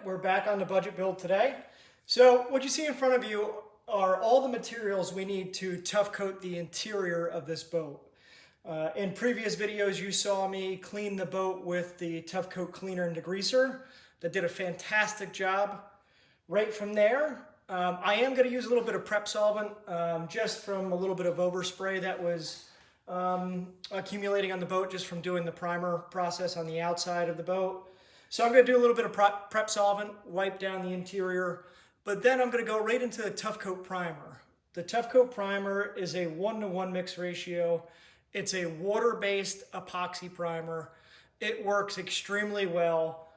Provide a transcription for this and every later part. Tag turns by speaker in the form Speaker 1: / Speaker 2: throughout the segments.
Speaker 1: we're back on the budget build today. So what you see in front of you are all the materials we need to tough coat the interior of this boat. In previous videos, you saw me clean the boat with the Tuff Coat cleaner and degreaser. That did a fantastic job. Right from there, I am going to use a little bit of prep solvent, just from a little bit of overspray that was accumulating on the boat just from doing the primer process on the outside of the boat. So I'm going to do a little bit of prep solvent, wipe down the interior, but then I'm going to go right into the Tuff Coat primer. The Tuff Coat primer is a 1-to-1 mix ratio. It's a water-based epoxy primer. It works extremely well,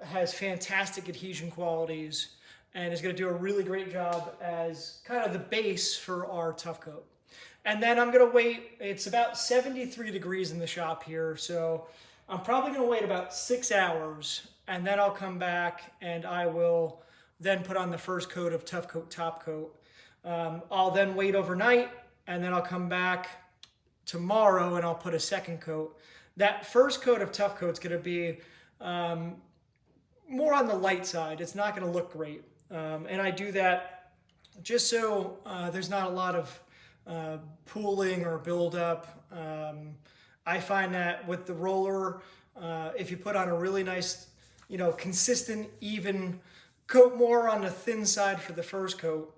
Speaker 1: has fantastic adhesion qualities, and is going to do a really great job as kind of the base for our Tuff Coat. And then I'm going to wait, it's about 73 degrees in the shop here, so I'm probably going to wait about 6 hours, and then I'll come back and I will then put on the first coat of Tuff Coat Top Coat. I'll then wait overnight, and then I'll come back tomorrow and I'll put a second coat. That first coat of Tuff Coat is going to be more on the light side. It's not going to look great. And I do that just so there's not a lot of pooling or buildup. I find that with the roller, if you put on a really nice, consistent, even coat more on the thin side for the first coat,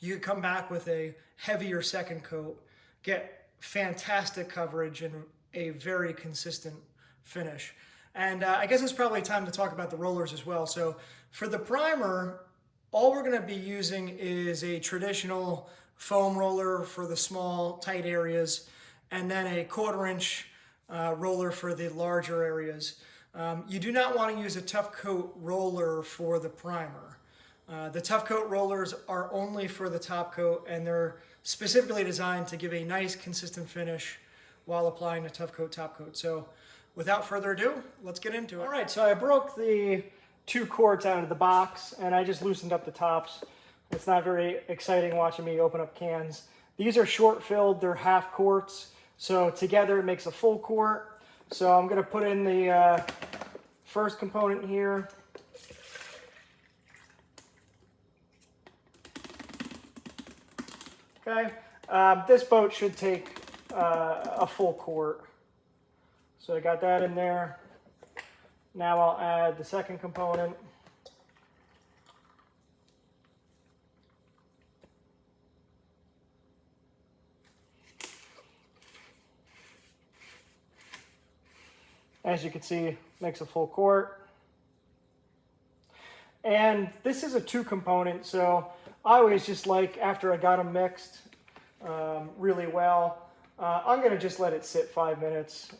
Speaker 1: you come back with a heavier second coat, get fantastic coverage and a very consistent finish. And I guess it's probably time to talk about the rollers as well. So for the primer, all we're going to be using is a traditional foam roller for the small, tight areas, and then a 1/4 inch roller for the larger areas. You do not want to use a Tuff Coat roller for the primer. The Tuff Coat rollers are only for the top coat, and they're specifically designed to give a nice consistent finish while applying the Tuff Coat Top Coat. So without further ado, let's get into it. All right, so I broke the 2 quarts out of the box and I just loosened up the tops. It's not very exciting watching me open up cans. These are short filled, they're half quarts. So together it makes a full quart. So I'm gonna put in the first component here. Okay, this boat should take a full quart. So I got that in there. Now I'll add the second component. As you can see, makes a full quart. And this is a 2 component, so I always just like, after I got them mixed really well, I'm gonna just let it sit 5 minutes.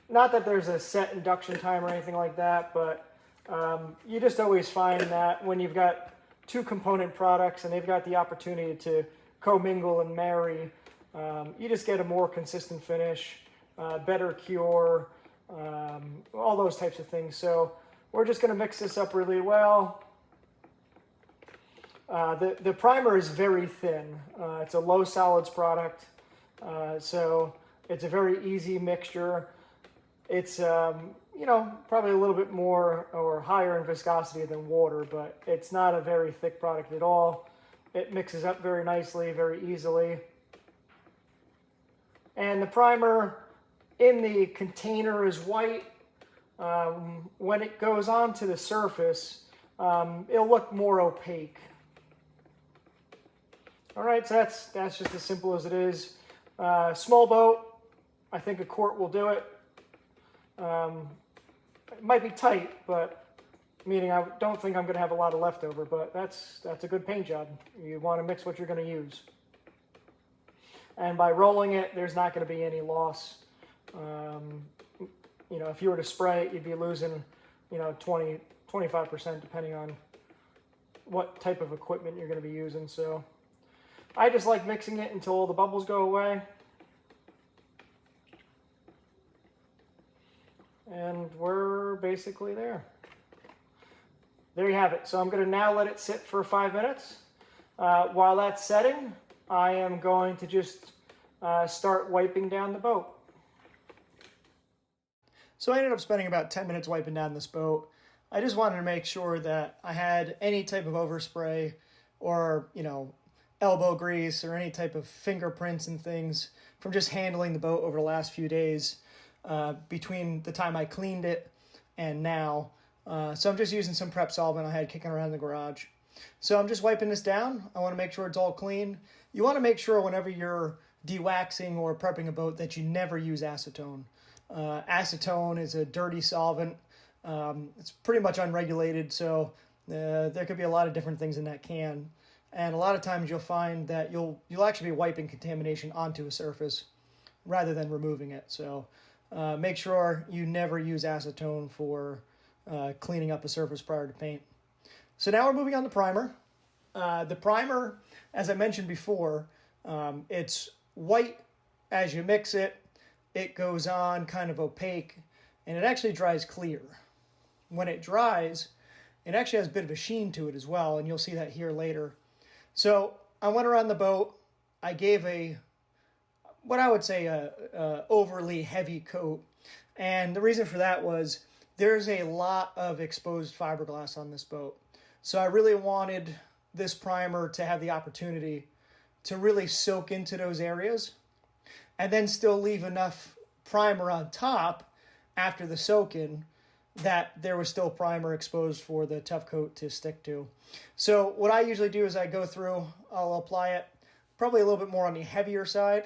Speaker 1: Not that there's a set induction time or anything like that, but you just always find that when you've got 2 component products and they've got the opportunity to commingle and marry, you just get a more consistent finish, better cure, all those types of things. So we're just going to mix this up really well. The primer is very thin. It's a low solids product, so it's a very easy mixture. It's probably a little bit more or higher in viscosity than water, but it's not a very thick product at all. It mixes up very nicely, very easily. And the primer in the container is white. When it goes onto the surface, it'll look more opaque. All right, so that's just as simple as it is. Small boat, I think a quart will do it. It might be tight, but meaning I don't think I'm going to have a lot of leftover, but that's a good paint job. You want to mix what you're going to use. And by rolling it, there's not going to be any loss. If you were to spray it, you'd be losing, 20-25% depending on what type of equipment you're going to be using. So I just like mixing it until all the bubbles go away. And we're basically there. There you have it. So I'm going to now let it sit for 5 minutes. While that's setting, I am going to just start wiping down the boat. So I ended up spending about 10 minutes wiping down this boat. I just wanted to make sure that I had any type of overspray or, elbow grease or any type of fingerprints and things from just handling the boat over the last few days between the time I cleaned it and now. So I'm just using some prep solvent I had kicking around the garage. So I'm just wiping this down. I want to make sure it's all clean. You want to make sure whenever you're de-waxing or prepping a boat that you never use acetone. Acetone is a dirty solvent. It's pretty much unregulated, so there could be a lot of different things in that can. And a lot of times you'll find that you'll actually be wiping contamination onto a surface rather than removing it. So make sure you never use acetone for cleaning up a surface prior to paint. So now we're moving on to primer. The primer, as I mentioned before, it's white as you mix it. It goes on kind of opaque, and it actually dries clear. When it dries, it actually has a bit of a sheen to it as well, and you'll see that here later. So I went around the boat. I gave what I would say a overly heavy coat, and the reason for that was there's a lot of exposed fiberglass on this boat. So I really wanted this primer to have the opportunity to really soak into those areas and then still leave enough primer on top after the soak-in that there was still primer exposed for the Tuff Coat to stick to. So what I usually do is I go through, I'll apply it probably a little bit more on the heavier side.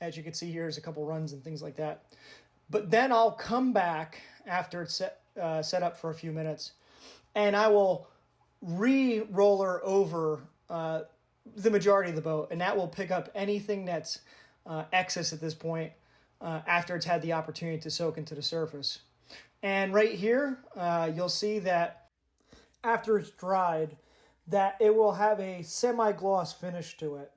Speaker 1: As you can see here, there's a couple runs and things like that. But then I'll come back after it's set up for a few minutes, and I will re-roller over the majority of the boat, and that will pick up anything that's excess at this point after it's had the opportunity to soak into the surface. And right here, you'll see that after it's dried, that it will have a semi-gloss finish to it.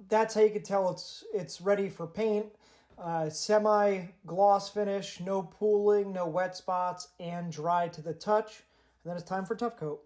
Speaker 1: That's how you can tell it's ready for paint. Semi-gloss finish, no pooling, no wet spots, and dry to the touch. And then it's time for Tuff Coat.